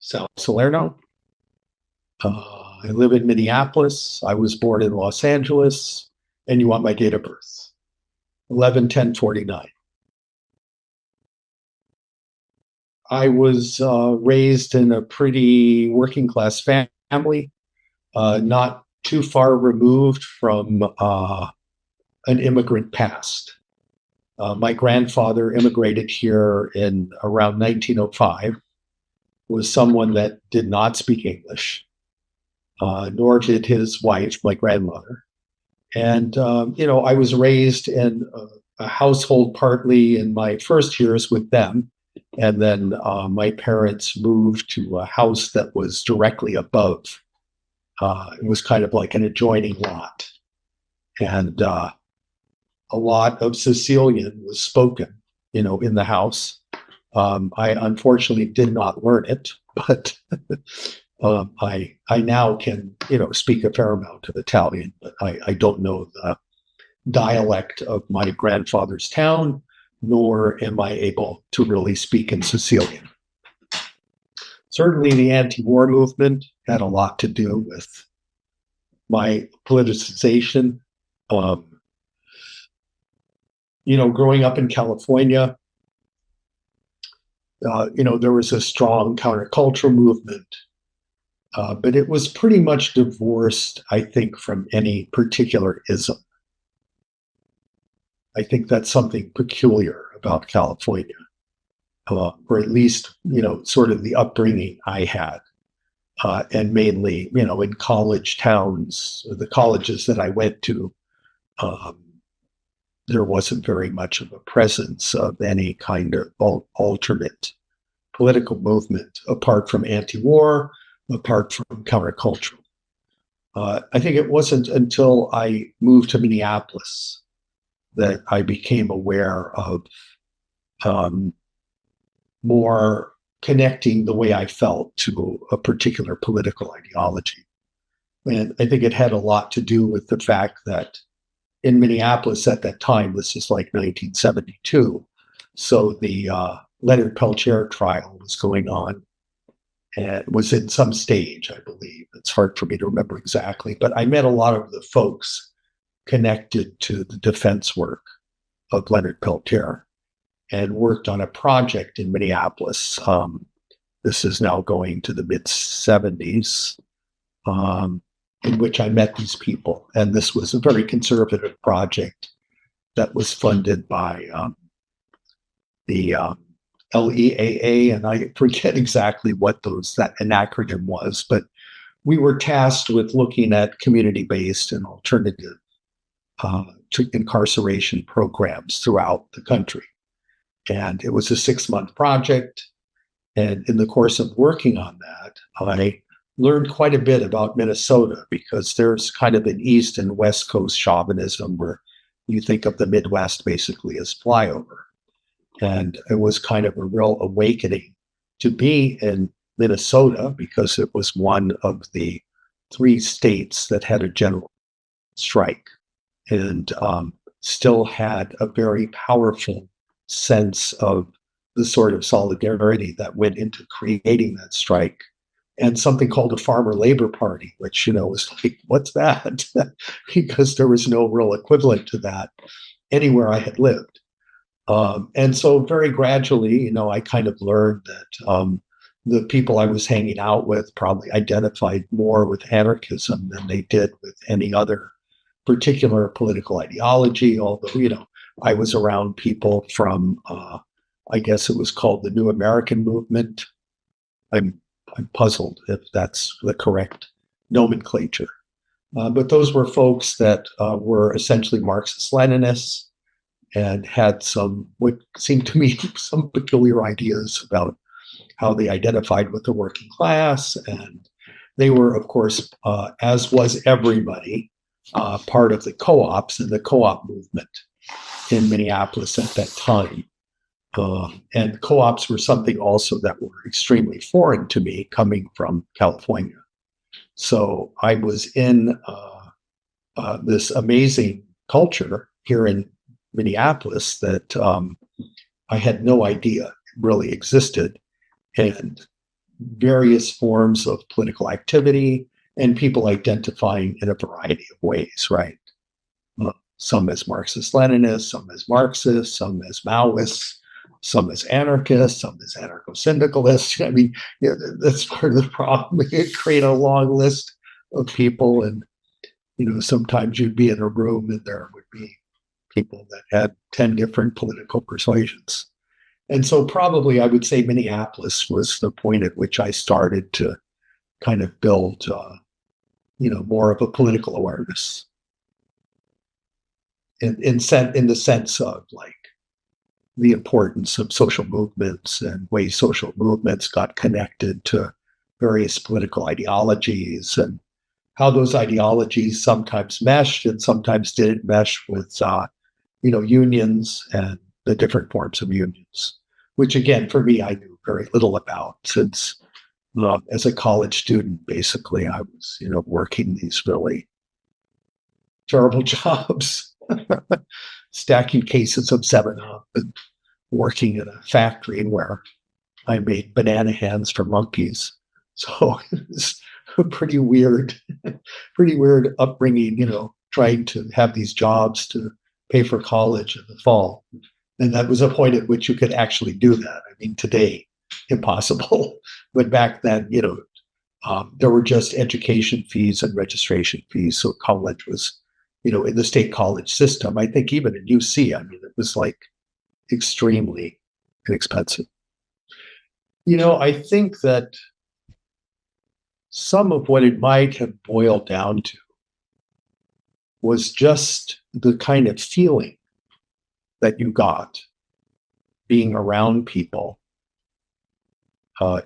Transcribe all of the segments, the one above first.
Sal Salerno. I live in Minneapolis. I was born in Los Angeles. And you want my date of birth? 11/10/49. I was raised in a pretty working class family, not too far removed from an immigrant past. My grandfather immigrated here in around 1905, was someone that did not speak English, nor did his wife, my grandmother. And, I was raised in a household partly in my first years with them. And then my parents moved to a house that was directly above. It was kind of like an adjoining lot. And a lot of Sicilian was spoken, in the house. I unfortunately did not learn it, but I now can, speak a fair amount of Italian, but I don't know the dialect of my grandfather's town, nor am I able to really speak in Sicilian. Certainly the anti-war movement had a lot to do with my politicization. Growing up in California, there was a strong counterculture movement, but it was pretty much divorced, I think, from any particular ism. I think that's something peculiar about California, or at least, sort of the upbringing I had, and mainly, in college towns, the colleges that I went to, there wasn't very much of a presence of any kind of alternate political movement apart from anti-war, apart from countercultural. I think it wasn't until I moved to Minneapolis that I became aware of more connecting the way I felt to a particular political ideology. And I think it had a lot to do with the fact that in Minneapolis at that time, this is like 1972, so the Leonard Peltier trial was going on, and it was in some stage, I believe. It's hard for me to remember exactly, but I met a lot of the folks connected to the defense work of Leonard Peltier and worked on a project in Minneapolis. This is now going to the mid-70s, in which I met these people. And this was a very conservative project that was funded by the LEAA, and I forget exactly what that an acronym was, but we were tasked with looking at community-based and alternative incarceration programs throughout the country. And it was a 6-month project. And in the course of working on that, I learned quite a bit about Minnesota, because there's kind of an East and West Coast chauvinism where you think of the Midwest basically as flyover. And it was kind of a real awakening to be in Minnesota, because it was one of the 3 states that had a general strike and still had a very powerful sense of the sort of solidarity that went into creating that strike, and something called a Farmer Labor Party, which, was like, what's that? Because there was no real equivalent to that anywhere I had lived. And so very gradually, I kind of learned that the people I was hanging out with probably identified more with anarchism than they did with any other particular political ideology, although, I was around people from, I guess it was called the New American Movement. I'm puzzled if that's the correct nomenclature. But those were folks that were essentially Marxist-Leninists and had what seemed to me some peculiar ideas about how they identified with the working class. And they were, of course, as was everybody, part of the co-ops and the co-op movement in Minneapolis at that time. And co-ops were something also that were extremely foreign to me, coming from California. So I was in this amazing culture here in Minneapolis that I had no idea really existed. And various forms of political activity and people identifying in a variety of ways, right? Some as Marxist-Leninists, some as Marxists, some as Maoists, some as anarchists, some as anarcho-syndicalists. I mean, that's part of the problem. It create a long list of people, and sometimes you'd be in a room and there would be people that had 10 different political persuasions. And so probably I would say Minneapolis was the point at which I started to kind of build, more of a political awareness in the sense of like the importance of social movements and ways social movements got connected to various political ideologies and how those ideologies sometimes meshed and sometimes didn't mesh with, unions and the different forms of unions, which again, for me, I knew very little about since as a college student, basically, I was, working these really terrible jobs, stacking cases of 7-Up and working in a factory where I made banana hands for monkeys. So it's a pretty weird upbringing, trying to have these jobs to pay for college in the fall. And that was a point at which you could actually do that. I mean, today, impossible. But back then, there were just education fees and registration fees. So college was, in the state college system, I think even in UC, I mean, it was like extremely inexpensive. I think that some of what it might have boiled down to was just the kind of feeling that you got being around people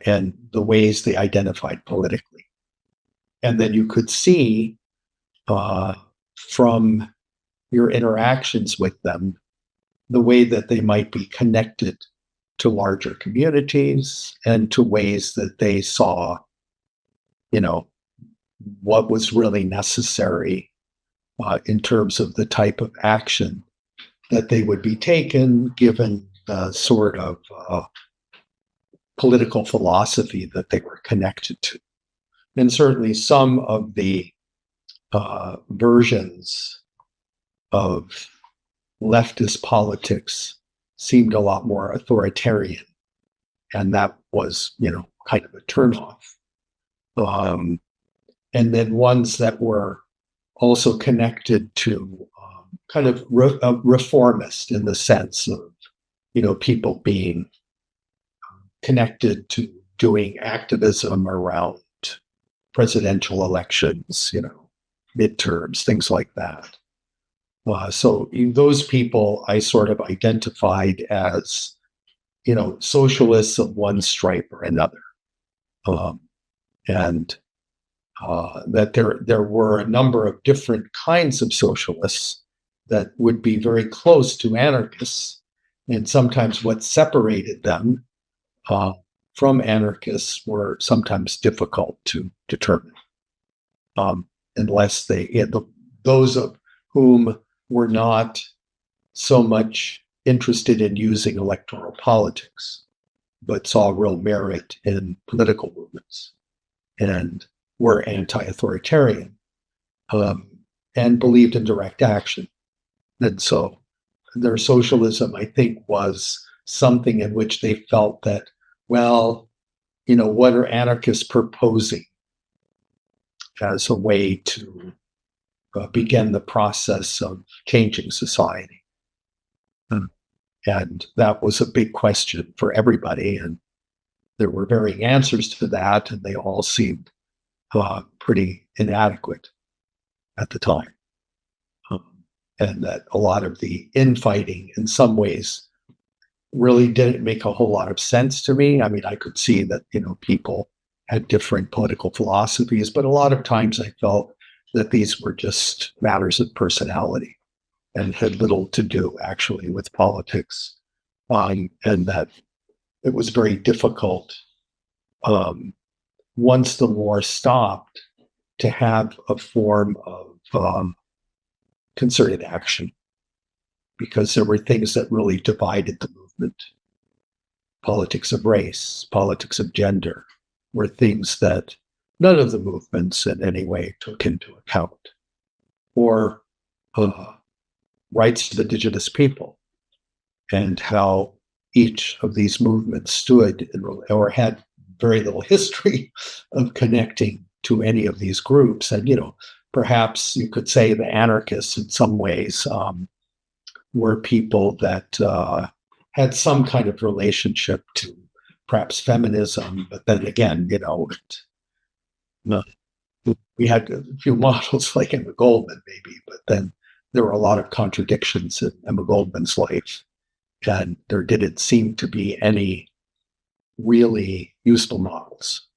and the ways they identified politically. And then you could see from your interactions with them the way that they might be connected to larger communities and to ways that they saw, what was really necessary in terms of the type of action that they would be taken given the sort of political philosophy that they were connected to. And certainly some of the versions of leftist politics seemed a lot more authoritarian. And that was, kind of a turnoff. And then ones that were also connected to kind of reformist in the sense of, people being connected to doing activism around presidential elections, midterms, things like that. So those people I sort of identified as, socialists of one stripe or another. And that there were a number of different kinds of socialists that would be very close to anarchists. And sometimes what separated them from anarchists were sometimes difficult to determine, unless those of whom were not so much interested in using electoral politics, but saw real merit in political movements and were anti-authoritarian and believed in direct action. And so their socialism, I think, was something in which they felt that, well, what are anarchists proposing as a way to begin the process of changing society? And that was a big question for everybody. And there were varying answers to that, and they all seemed pretty inadequate at the time. And that a lot of the infighting in some ways really didn't make a whole lot of sense to me. I mean, I could see that, people had different political philosophies, but a lot of times I felt that these were just matters of personality and had little to do actually with politics. And that it was very difficult once the war stopped to have a form of concerted action, because there were things that really divided the movement. Politics of race, politics of gender, were things that none of the movements in any way took into account, or rights to the indigenous people, and how each of these movements stood or had very little history of connecting to any of these groups. And, perhaps you could say the anarchists in some ways were people that had some kind of relationship to perhaps feminism, but then again, we had a few models like Emma Goldman, maybe, but then there were a lot of contradictions in Emma Goldman's life, and there didn't seem to be any really useful models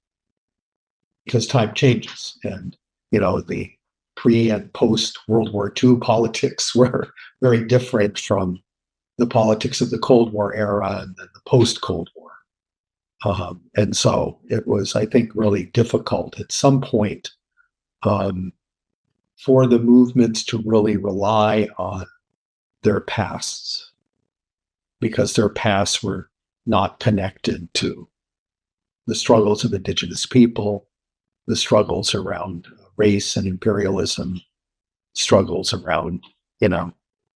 because time changes, and the pre and post World War II politics were very different from the politics of the Cold War era and then the post Cold War. And so it was, I think, really difficult at some point for the movements to really rely on their pasts, because their pasts were not connected to the struggles of indigenous people, the struggles around race and imperialism, struggles around,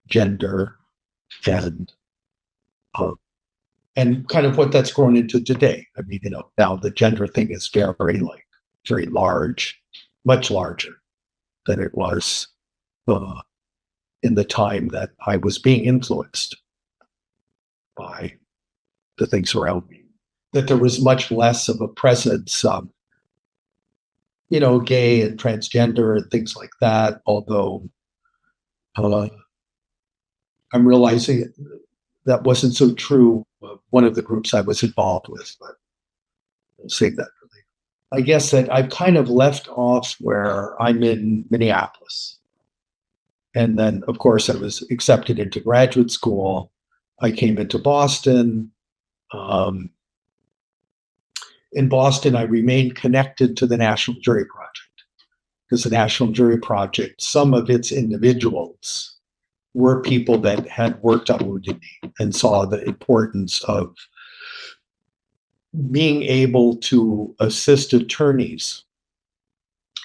gender, and kind of what that's grown into today. I mean, now the gender thing is very large, much larger than it was in the time that I was being influenced by the things around me. That there was much less of a presence, gay and transgender and things like that, although I'm realizing that wasn't so true of one of the groups I was involved with, but we'll save that for later. I guess that I've kind of left off where I'm in Minneapolis. And then, of course, I was accepted into graduate school. I came into Boston. In Boston, I remained connected to the National Jury Project, because the National Jury Project, some of its individuals were people that had worked on Wounded Knee and saw the importance of being able to assist attorneys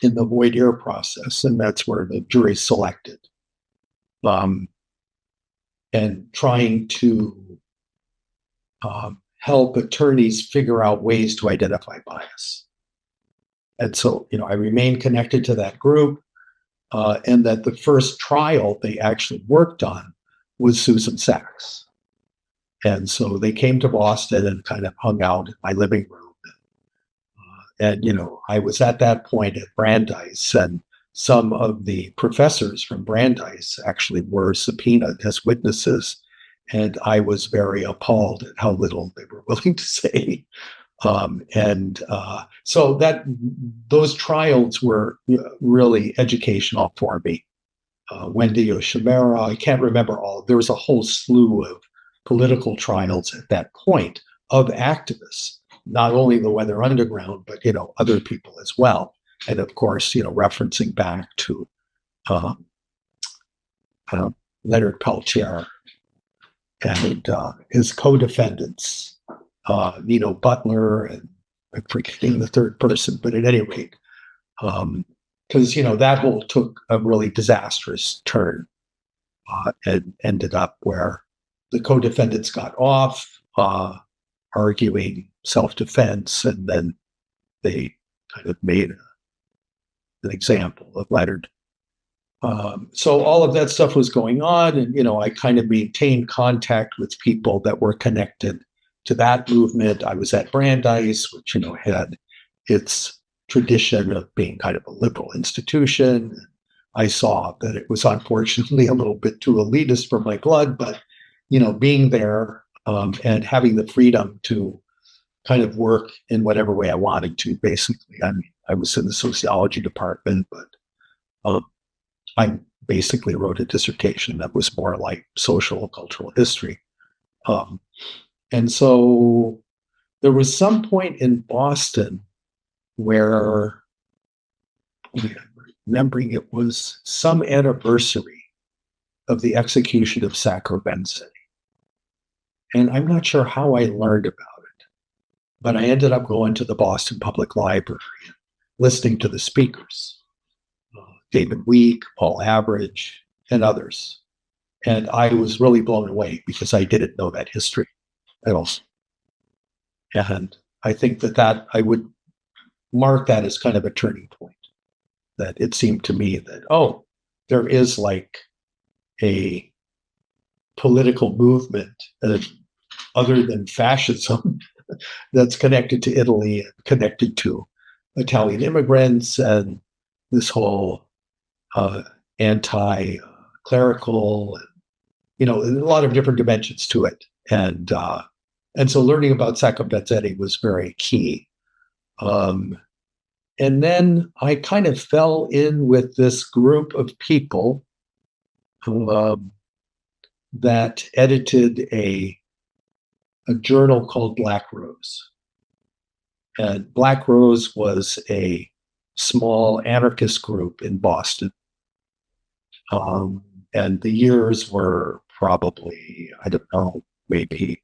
in the voir dire process, and that's where the jury selected, and trying to help attorneys figure out ways to identify bias. And so, I remained connected to that group. And that the first trial they actually worked on was Susan Sachs. And so they came to Boston and kind of hung out in my living room. And I was at that point at Brandeis, and some of the professors from Brandeis actually were subpoenaed as witnesses. And I was very appalled at how little they were willing to say. So those trials were really educational for me. Wendy Yoshimura, I can't remember all. There was a whole slew of political trials at that point of activists, not only the Weather Underground, but other people as well. And of course, referencing back to Leonard Peltier and his co-defendants. Nino Butler, and I'm forgetting the third person, but at any rate, because that whole took a really disastrous turn and ended up where the co-defendants got off arguing self-defense, and then they kind of made an example of Leonard. So all of that stuff was going on, and I kind of maintained contact with people that were connected to that movement. I was at Brandeis, which had its tradition of being kind of a liberal institution. I saw that it was unfortunately a little bit too elitist for my blood, but being there and having the freedom to kind of work in whatever way I wanted to. Basically, I was in the sociology department, but I basically wrote a dissertation that was more like social and cultural history. And so there was some point in Boston where, I'm remembering, it was some anniversary of the execution of Sacramento City. And I'm not sure how I learned about it, But I ended up going to the Boston Public Library, listening to the speakers, David Week, Paul Average, and others. And I was really blown away because I didn't know that history at all. And I think that I would mark that as kind of a turning point, that it seemed to me that, oh, there is like a political movement other than fascism that's connected to Italy and connected to Italian immigrants and this whole anti-clerical, a lot of different dimensions to it. And so learning about Sacco Vanzetti was very key. And then I kind of fell in with this group of people who, that edited a journal called Black Rose. And Black Rose was a small anarchist group in Boston. And the years were probably, I don't know, maybe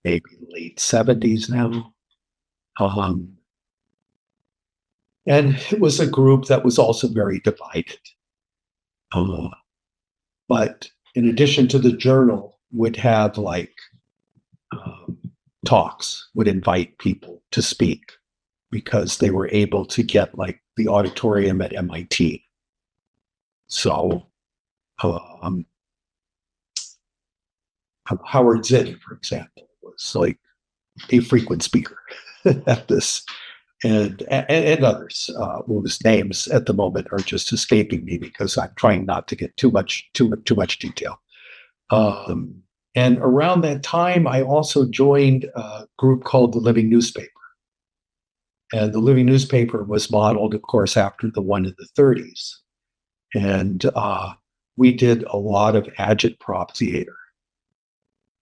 late 70s now. And it was a group that was also very divided. But in addition to the journal, would have like talks, would invite people to speak because they were able to get like the auditorium at MIT. So Howard Zinn, for example, was like a frequent speaker at this, and others whose names at the moment are just escaping me because I'm trying not to get too much detail. And around that time, I also joined a group called the Living Newspaper. And the Living Newspaper was modeled, of course, after the one in the 30s. And we did a lot of agitprop theater.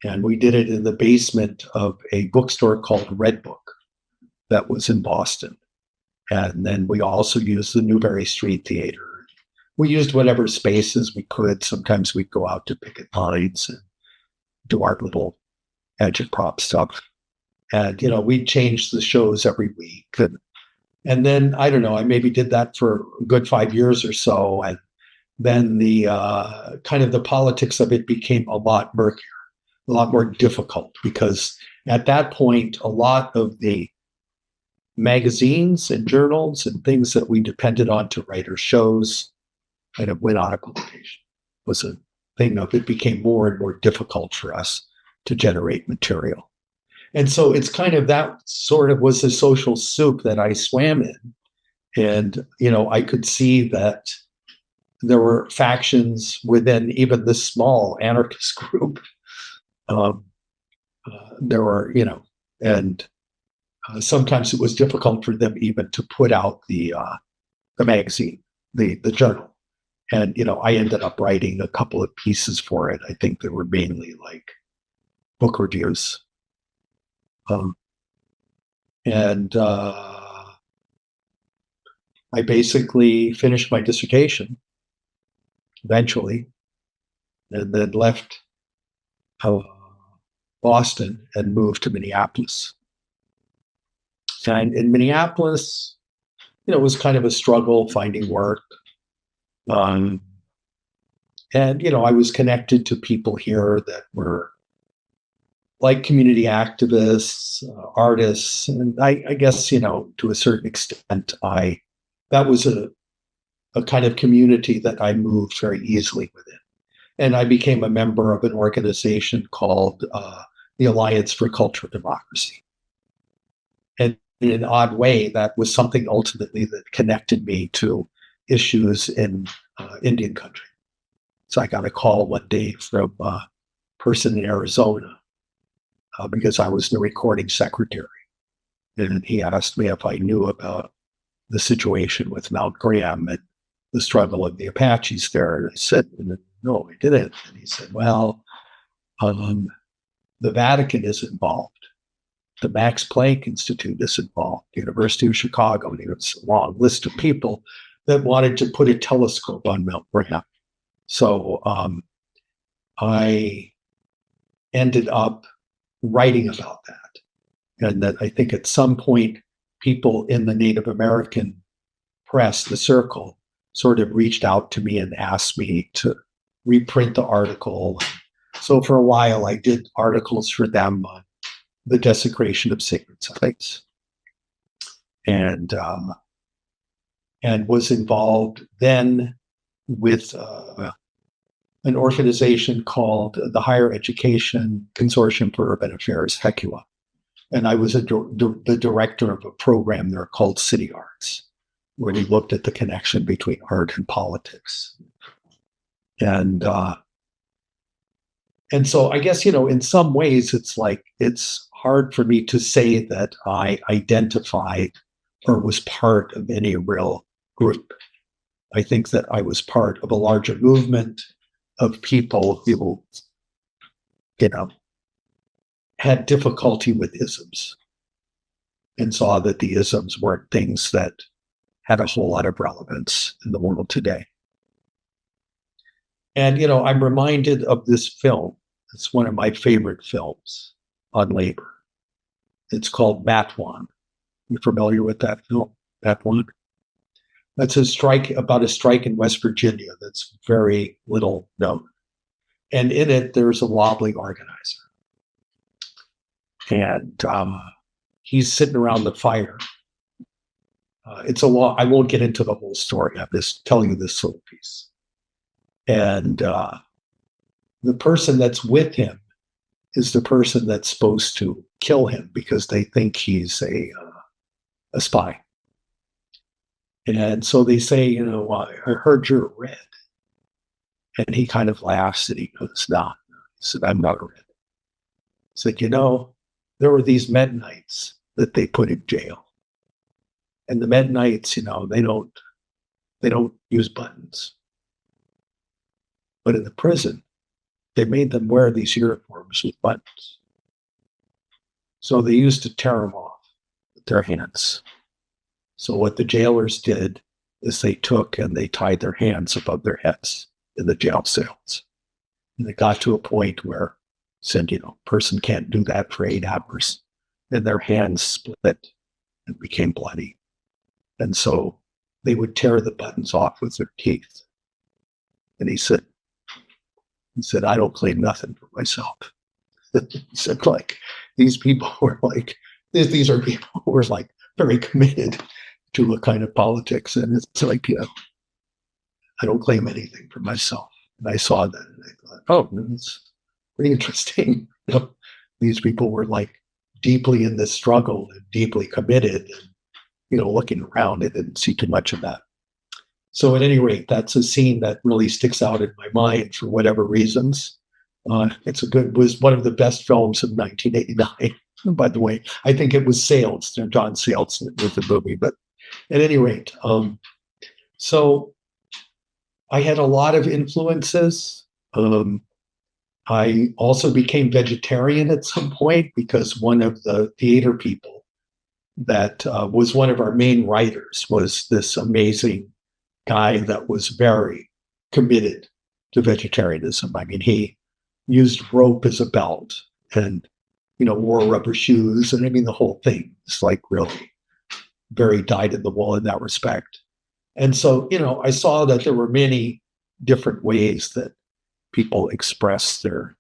And we did it in the basement of a bookstore called Red Book that was in Boston. And then we also used the Newbury Street Theater. We used whatever spaces we could. Sometimes we'd go out to picket lines and do our little agitprop stuff. And, we'd change the shows every week. And then, I don't know, I maybe did that for a good 5 years or so. And then the kind of the politics of it became a lot murkier, a lot more difficult, because at that point, a lot of the magazines and journals and things that we depended on to write our shows kind of went out of publication. It was a thing of it became more and more difficult for us to generate material. And so it's kind of that sort of was the social soup that I swam in. And, I could see that there were factions within even this small anarchist group. There were, and sometimes it was difficult for them even to put out the magazine, the journal. And, I ended up writing a couple of pieces for it. I think they were mainly like book reviews. And I basically finished my dissertation eventually, and then left Boston and moved to Minneapolis. And in Minneapolis, it was kind of a struggle finding work. And, I was connected to people here that were like community activists, artists. And I guess, to a certain extent, that was a kind of community that I moved very easily within. And I became a member of an organization called the Alliance for Cultural Democracy. And in an odd way, that was something ultimately that connected me to issues in Indian country. So I got a call one day from a person in Arizona because I was the recording secretary. And he asked me if I knew about the situation with Mount Graham and the struggle of the Apaches there. And I said, no, I didn't. And he said, well, the Vatican is involved. The Max Planck Institute is involved. The University of Chicago. And it's a long list of people that wanted to put a telescope on Mount Graham. So I ended up writing about that. And that I think at some point, people in the Native American press, the Circle, sort of reached out to me and asked me to reprint the article. So for a while, I did articles for them on the desecration of sacred sites, and was involved then with an organization called the Higher Education Consortium for Urban Affairs, HECUA. And I was the director of a program there called City Arts, where we looked at the connection between art and politics. And so I guess, in some ways, it's hard for me to say that I identified or was part of any real group. I think that I was part of a larger movement of people who, had difficulty with isms and saw that the isms weren't things that had a whole lot of relevance in the world today. And, I'm reminded of this film. It's one of my favorite films on labor. It's called Matwan. You familiar with that film, Matwan? That's about a strike in West Virginia that's very little known. And in it, there's a wobbly organizer. And he's sitting around the fire. I won't get into the whole story. I'm just telling you this little piece. And the person that's with him is the person that's supposed to kill him because they think he's a spy. And so they say, I heard you're a Red. And he kind of laughs and he goes, nah. He said, I'm not a Red. He said, there were these Mennonites that they put in jail. And the Mennonites, they don't use buttons. But in the prison, they made them wear these uniforms with buttons. So they used to tear them off with their hands. So what the jailers did is they took and they tied their hands above their heads in the jail cells. And it got to a point where said, person can't do that for 8 hours. And their hands split and became bloody. And so they would tear the buttons off with their teeth. And he said, I don't claim nothing for myself. He said, these people were these are people who were very committed to a kind of politics. And it's I don't claim anything for myself. And I saw that and I thought, oh, that's pretty interesting. These people were deeply in this struggle and deeply committed and, looking around, I didn't see too much of that. So at any rate, that's a scene that really sticks out in my mind for whatever reasons. It was one of the best films of 1989. By the way, I think it was Sales, John Sales with the movie. But at any rate, so I had a lot of influences. I also became vegetarian at some point because one of the theater people that was one of our main writers was this amazing guy that was very committed to vegetarianism. I mean, he used rope as a belt and, wore rubber shoes. And I mean, the whole thing is really very dyed in the wool in that respect. And so, I saw that there were many different ways that people express their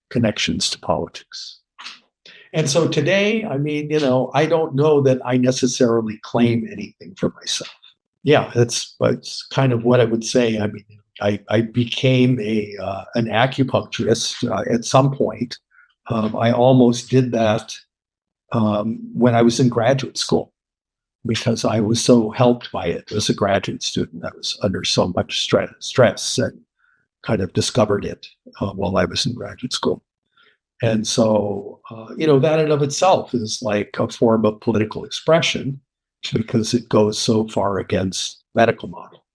connections to politics. And so today, I mean, I don't know that I necessarily claim anything for myself. Yeah, that's kind of what I would say. I mean, I became an acupuncturist at some point. I almost did that when I was in graduate school because I was so helped by it as a graduate student. I was under so much stress and kind of discovered it while I was in graduate school. And so, that in of itself is a form of political expression because it goes so far against medical model.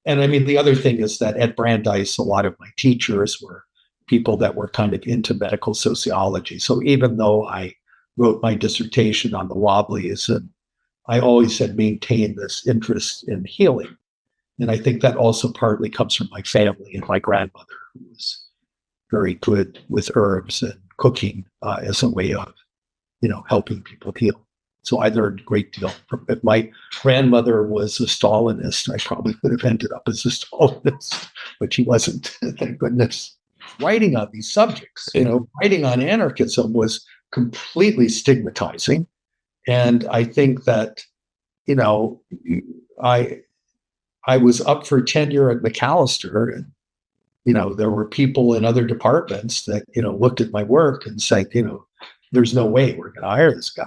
And I mean, the other thing is that at Brandeis, a lot of my teachers were people that were kind of into medical sociology. So even though I wrote my dissertation on the Wobblies, and I always had maintained this interest in healing. And I think that also partly comes from my family and my grandmother, who was very good with herbs and cooking as a way of helping people heal. So I learned a great deal from it. My grandmother was a Stalinist. I probably could have ended up as a Stalinist, but she wasn't, thank goodness. Writing on these subjects, writing on anarchism was completely stigmatizing. And I think that, I was up for tenure at McAllister, and there were people in other departments that looked at my work and said, there's no way we're going to hire this guy.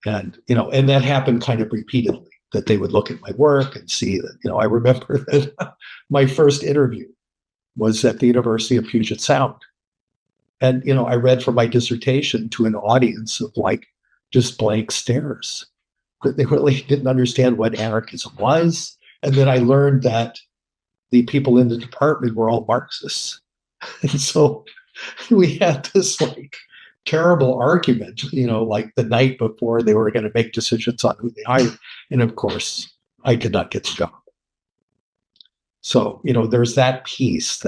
And and that happened kind of repeatedly, that they would look at my work and see that, I remember that my first interview was at the University of Puget Sound. And, I read for my dissertation to an audience of just blank stares. They really didn't understand what anarchism was. And then I learned that the people in the department were all Marxists. And so we had this terrible argument, the night before they were going to make decisions on who they hired. And of course, I did not get the job. So, there's that piece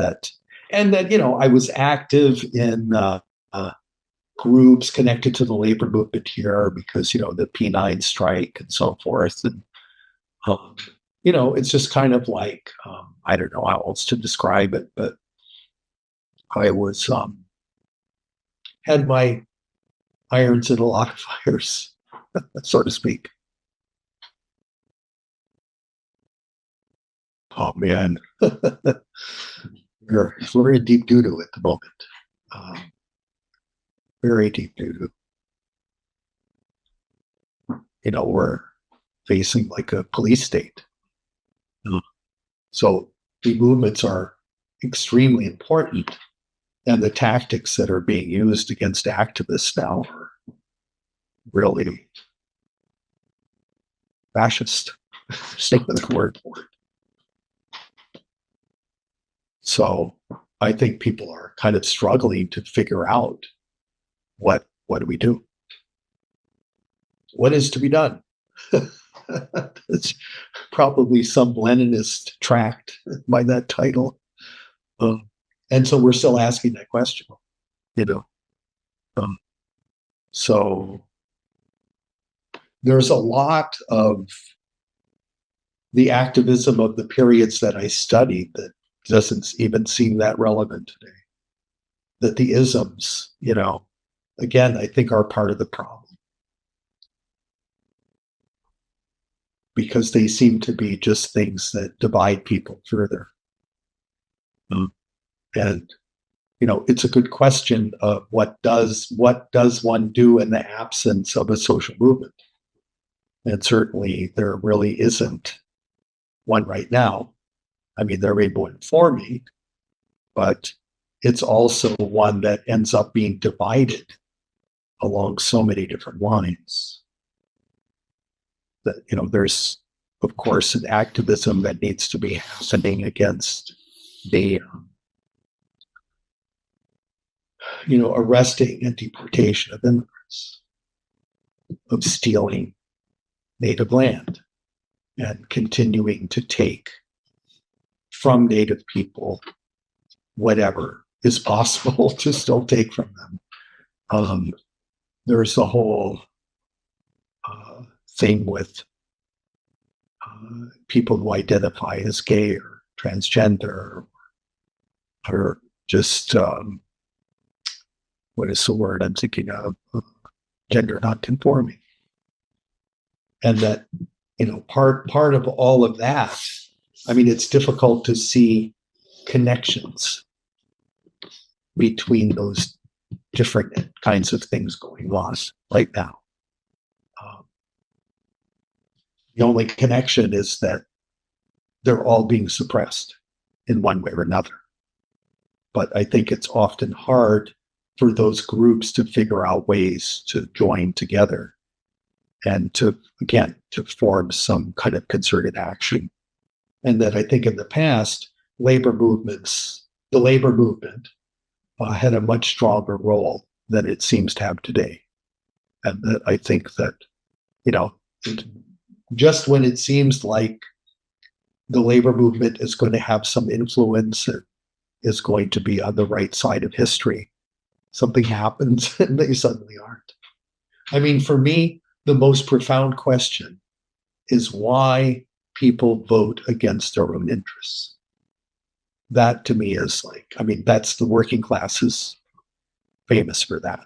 and that, I was active in groups connected to the labor movement here because, the P9 strike and so forth. And, it's just kind of I don't know how else to describe it, but I was, had my irons in a lot of fires, so to speak. Oh, man. We're in deep doo-doo at the moment. Very deep doo-doo. We're facing a police state. So the movements are extremely important. And the tactics that are being used against activists now are really fascist. Stick with the word for it. So I think people are kind of struggling to figure out what do we do? What is to be done? It's probably some Leninist tract by that title. And so we're still asking that question, So there's a lot of the activism of the periods that I studied that doesn't even seem that relevant today. That the isms, again, I think are part of the problem. Because they seem to be just things that divide people further. And, it's a good question of what does one do in the absence of a social movement? And certainly there really isn't one right now. I mean, there may be one for me, but it's also one that ends up being divided along so many different lines. That, there's, of course, an activism that needs to be happening against the arresting and deportation of immigrants, of stealing native land and continuing to take from native people whatever is possible to still take from them. There's a whole thing with people who identify as gay or transgender or just what is the word I'm thinking of? Gender not conforming. And that, part of all of that, I mean, it's difficult to see connections between those different kinds of things going on right now. The only connection is that they're all being suppressed in one way or another. But I think it's often hard for those groups to figure out ways to join together and to form some kind of concerted action. And that I think in the past, the labor movement had a much stronger role than it seems to have today. And that I think that, just when it seems like the labor movement is going to have some influence, is going to be on the right side of history, something happens and they suddenly aren't. I mean, for me, the most profound question is why people vote against their own interests. That to me is like, I mean, that's the working class is famous for that.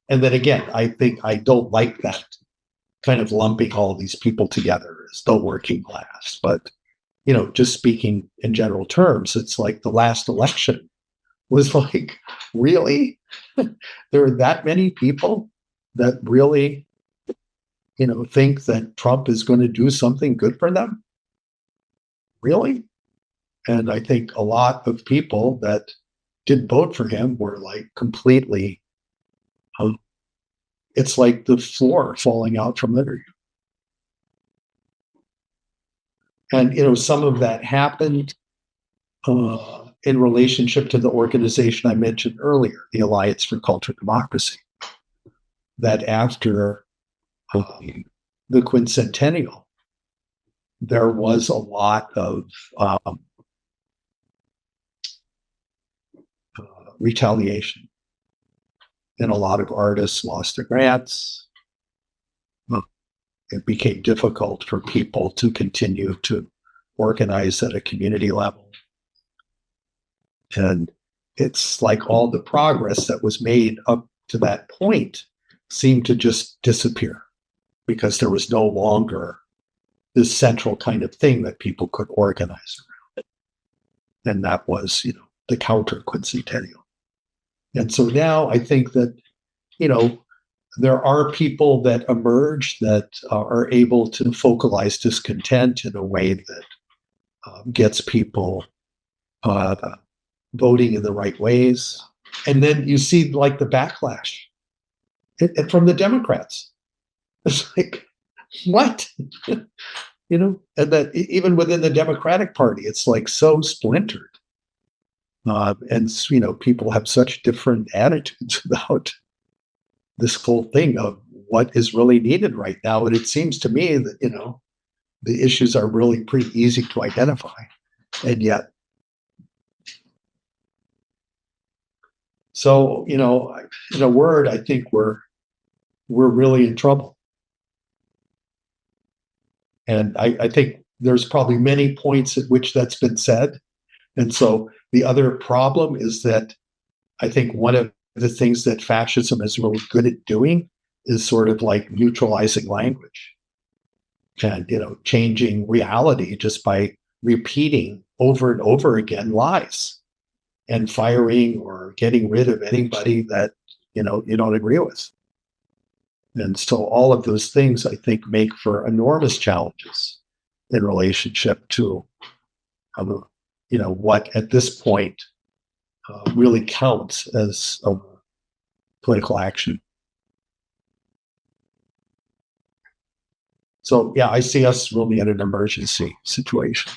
And then again, I think I don't like that kind of lumping all these people together as the working class. But, just speaking in general terms, it's like the last election was like, really? There are that many people that really, think that Trump is going to do something good for them? Really? And I think a lot of people that did vote for him were like completely, it's like the floor falling out from under you. And, some of that happened in relationship to the organization I mentioned earlier, the Alliance for Cultural Democracy, that after the quincentennial, there was a lot of retaliation. And a lot of artists lost their grants. It became difficult for people to continue to organize at a community level. And it's like all the progress that was made up to that point seemed to just disappear because there was no longer this central kind of thing that people could organize around. And that was, the counter quincentennial. And so now I think that, there are people that emerge that are able to focalize discontent in a way that gets people voting in the right ways. And then you see like the backlash from the Democrats. It's like, what? And that even within the Democratic Party, it's like so splintered. And people have such different attitudes about this whole thing of what is really needed right now. And it seems to me that, the issues are really pretty easy to identify. And yet, so, in a word, I think we're really in trouble. And I think there's probably many points at which that's been said. And so the other problem is that I think one of the things that fascism is really good at doing is sort of like neutralizing language and, changing reality just by repeating over and over again lies and firing or getting rid of anybody that, you don't agree with. And so all of those things, I think, make for enormous challenges in relationship to, what at this point really counts as a political action. So, yeah, I see us really in an emergency situation.